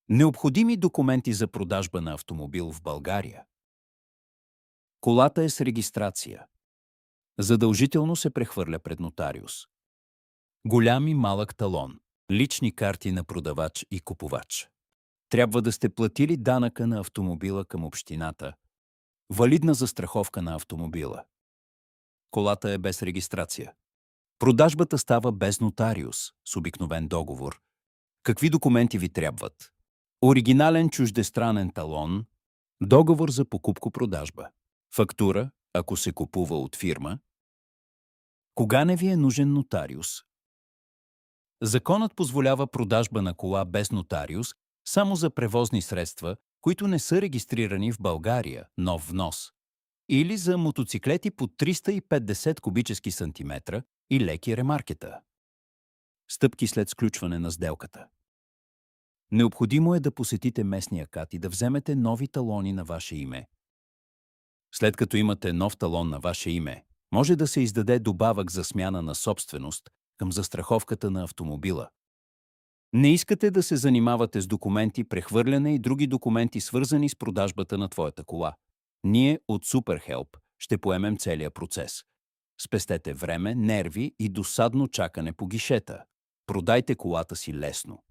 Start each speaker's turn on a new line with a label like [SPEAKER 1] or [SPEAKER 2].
[SPEAKER 1] Необходими документи за продажба на автомобил в България. Колата е с регистрация. Задължително се прехвърля пред нотариус. Голям и малък талон. Лични карти на продавач и купувач. Трябва да сте платили данъка на автомобила към общината. Валидна застраховка на автомобила. Колата е без регистрация. Продажбата става без нотариус, с обикновен договор. Какви документи ви трябват? Оригинален чуждестранен талон, договор за покупко-продажба, фактура, ако се купува от фирма. Кога не ви е нужен нотариус? Законът позволява продажба на кола без нотариус само за превозни средства, които не са регистрирани в България, нов внос, или за мотоциклети по 350 кубически сантиметра и леки ремаркета. Стъпки след сключване на сделката. Необходимо е да посетите местния КАТ и да вземете нови талони на ваше име. След като имате нов талон на ваше име, може да се издаде добавък за смяна на собственост към застраховката на автомобила. Не искате да се занимавате с документи, прехвърляне и други документи, свързани с продажбата на твоята кола. Ние от SuperHelp ще поемем целия процес. Спестете време, нерви и досадно чакане по гишета. Продайте колата си лесно.